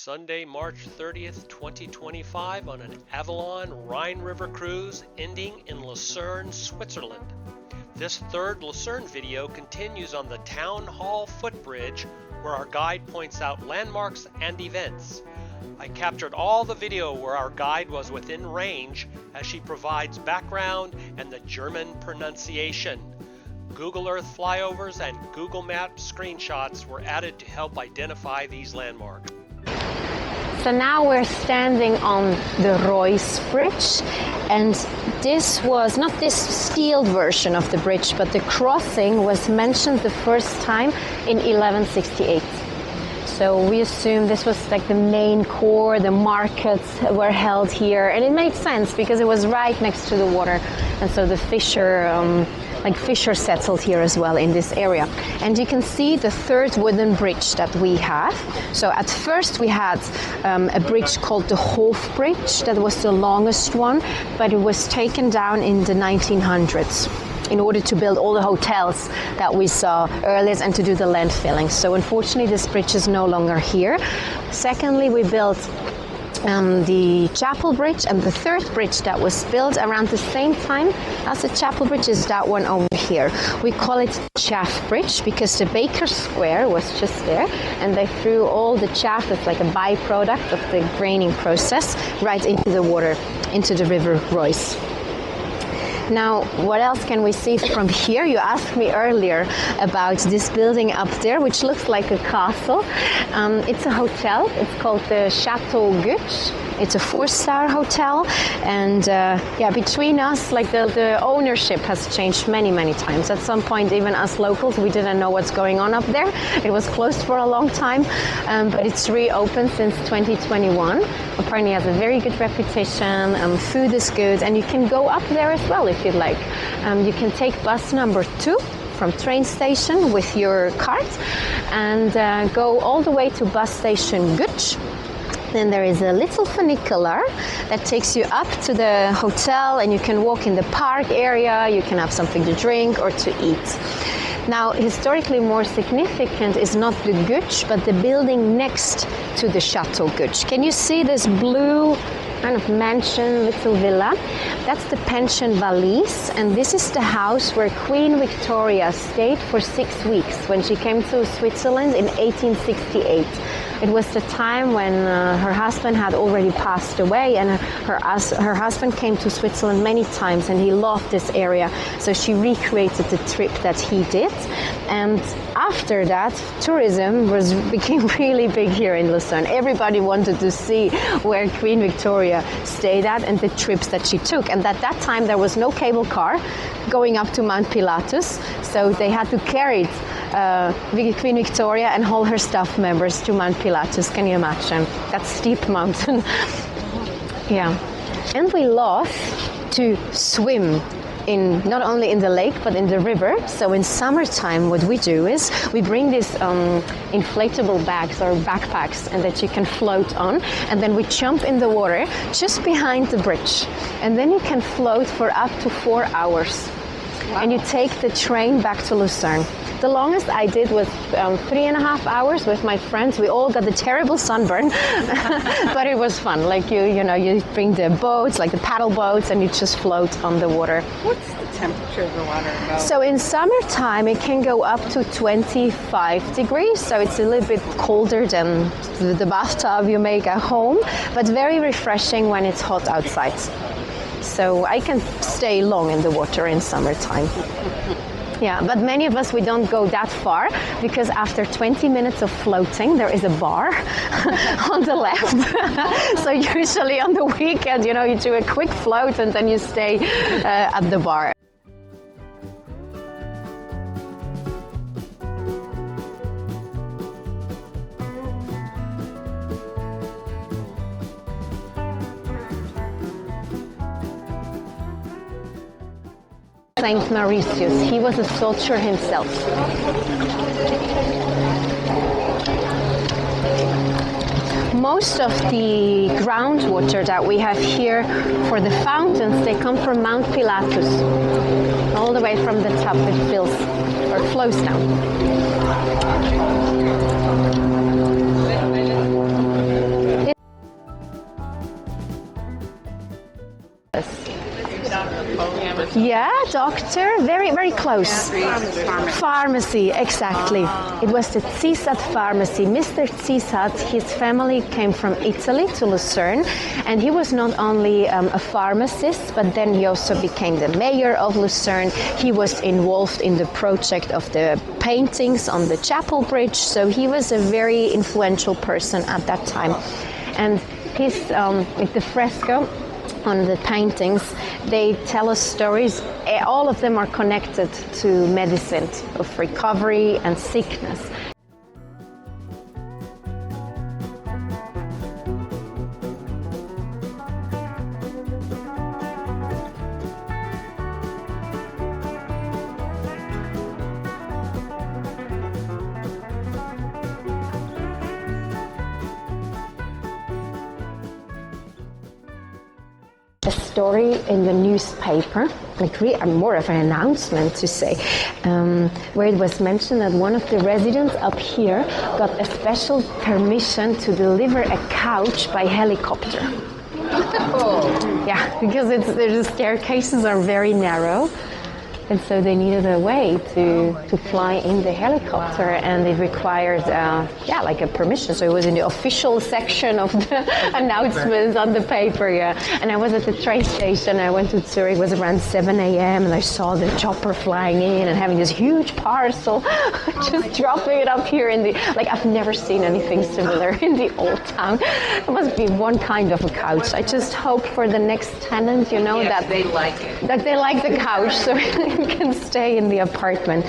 Sunday, March 30th, 2025 on an Avalon Rhine River cruise ending in Lucerne, Switzerland. This third Lucerne video continues on the Town Hall footbridge where our guide points out landmarks and events. I captured all the video where our guide was within range as she provides background and the German pronunciation. Google Earth flyovers and Google Maps screenshots were added to help identify these landmarks. So now we're standing on the Reuss Bridge, and this was not this steel version of the bridge, but the crossing was mentioned the first time in 1168. So we assume this was like the main core, the markets were held here, and it made sense because it was right next to the water, and so the fisher settled here as well in this area. And you can see the third wooden bridge that we have. So at first we had a bridge called the Hof Bridge that was the longest one, but it was taken down in the 1900s in order to build all the hotels that we saw earlier and to do the landfilling. So unfortunately this bridge is no longer here. Secondly, we built the Chapel Bridge, and the third bridge that was built around the same time as the Chapel Bridge is that one over here. We call it Chaff Bridge because the Baker's Square was just there, and they threw all the chaff that's like a byproduct of the graining process right into the water, into the River Reuss. Now, what else can we see from here? You asked me earlier about this building up there, which looks like a castle. It's a hotel. It's called the Chateau Gutt. It's a 4-star hotel, and between us, like the ownership has changed many, many times. At some point, even us locals, we didn't know what's going on up there. It was closed for a long time, but it's reopened since 2021. Apparently, it has a very good reputation. Food is good, and you can go up there as well if you'd like. You can take bus number 2 from train station with your cart and go all the way to bus station Gutt. Then there is a little funicular that takes you up to the hotel, and you can walk in the park area, you can have something to drink or to eat. Now, historically more significant is not the Gutt, but the building next to the Chateau Gutt. Can you see this blue kind of mansion, little villa? That's the Pension Valise, and this is the house where Queen Victoria stayed for 6 weeks when she came to Switzerland in 1868. It was the time when her husband had already passed away, and her husband came to Switzerland many times, and he loved this area, so she recreated the trip that he did. And after that, tourism became really big here in Lucerne. Everybody wanted to see where Queen Victoria stayed at and the trips that she took. And at that time, there was no cable car going up to Mount Pilatus, so they had to carry Queen Victoria and all her staff members to Mount Pilatus. Can you imagine? That steep mountain. Yeah. And we love to swim not only in the lake but in the river. So in summertime what we do is we bring these inflatable bags or backpacks and that you can float on, and then we jump in the water just behind the bridge, and then you can float for up to 4 hours. Wow. And you take the train back to Lucerne. The longest I did was 3.5 hours with my friends. We all got a terrible sunburn, but it was fun. Like you bring the boats, like the paddle boats, and you just float on the water. What's the temperature of the water about? So in summertime, it can go up to 25 degrees. So it's a little bit colder than the bathtub you make at home, but very refreshing when it's hot outside. So I can stay long in the water in summertime. Yeah, but many of us, we don't go that far because after 20 minutes of floating, there is a bar on the left. So usually on the weekend, you do a quick float and then you stay at the bar. Saint Mauritius, he was a soldier himself. Most of the groundwater that we have here for the fountains, they come from Mount Pilatus. All the way from the top it fills or flows down. Yeah, doctor, very, very close. Pharmacy, exactly. It was the Zisat pharmacy. Mr. Zisat, his family came from Italy to Lucerne, and he was not only a pharmacist, but then he also became the mayor of Lucerne. He was involved in the project of the paintings on the chapel bridge, so he was a very influential person at that time. And his, with the fresco on the paintings, they tell us stories. All of them are connected to medicine, of recovery and sickness. A story in the newspaper, like more of an announcement to say, where it was mentioned that one of the residents up here got a special permission to deliver a couch by helicopter. Oh. Yeah, because the staircases are very narrow. And so they needed a way to fly in the helicopter, and it required, like a permission. So it was in the official section of the announcements on the paper, And I was at the train station. I went to Zurich. It was around 7 a.m. and I saw the chopper flying in and having this huge parcel, just dropping it up here in the. Like I've never seen anything similar in the old town. It must be one kind of a couch. I just hope for the next tenant, that they like it. That they like the couch. So. Can stay in the apartment.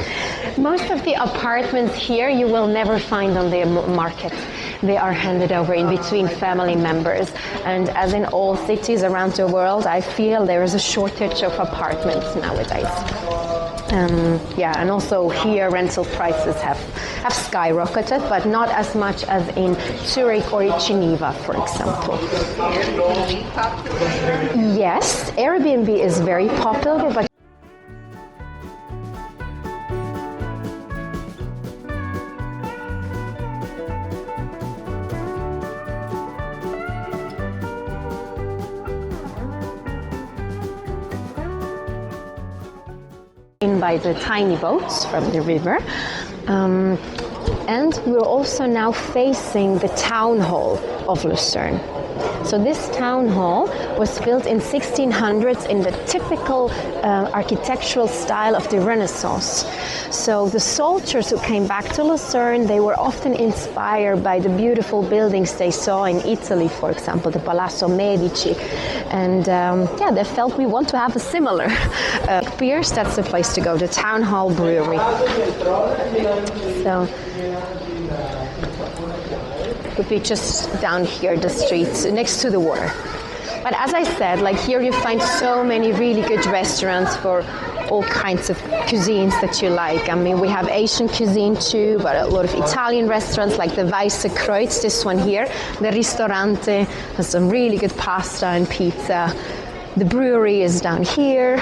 Most of the apartments here you will never find on the market. They are handed over in between family members. And as in all cities around the world, I feel there is a shortage of apartments nowadays. And also here rental prices have skyrocketed, but not as much as in Zurich or Geneva, for example. Yes, Airbnb is very popular, but by the tiny boats from the river. And we're also now facing the town hall of Lucerne. So this town hall was built in 1600s in the typical architectural style of the Renaissance. So the soldiers who came back to Lucerne, they were often inspired by the beautiful buildings they saw in Italy, for example, the Palazzo Medici. And they felt we want to have a similar beers. That's the place to go, the Town Hall Brewery. So would be just down here, the streets, next to the water. But as I said, like here you find so many really good restaurants for all kinds of cuisines that you like. I mean, we have Asian cuisine too, but a lot of Italian restaurants like the Weiße Kreuz, this one here, the Ristorante, has some really good pasta and pizza. The brewery is down here.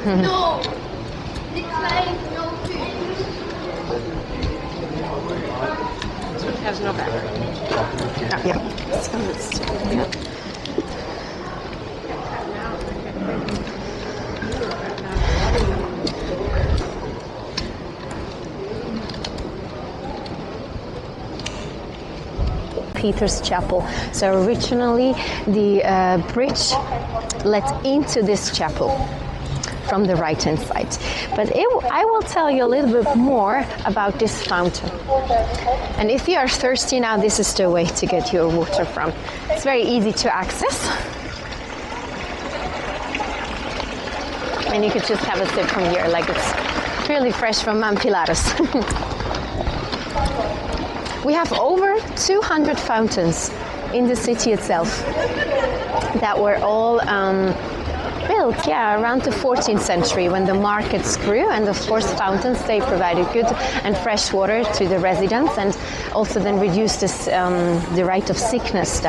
No. The clay, no food. So it has no battery. Yeah. So it's, Peter's Chapel. So originally the bridge led into this chapel from the right-hand side. But I will tell you a little bit more about this fountain. And if you are thirsty now, this is the way to get your water from. It's very easy to access. And you could just have a sip from here, like it's really fresh from Mount Pilatus. We have over 200 fountains in the city itself that were all built, around the 14th century when the markets grew, and of course fountains, they provided good and fresh water to the residents and also then reduced this, the rate of sickness.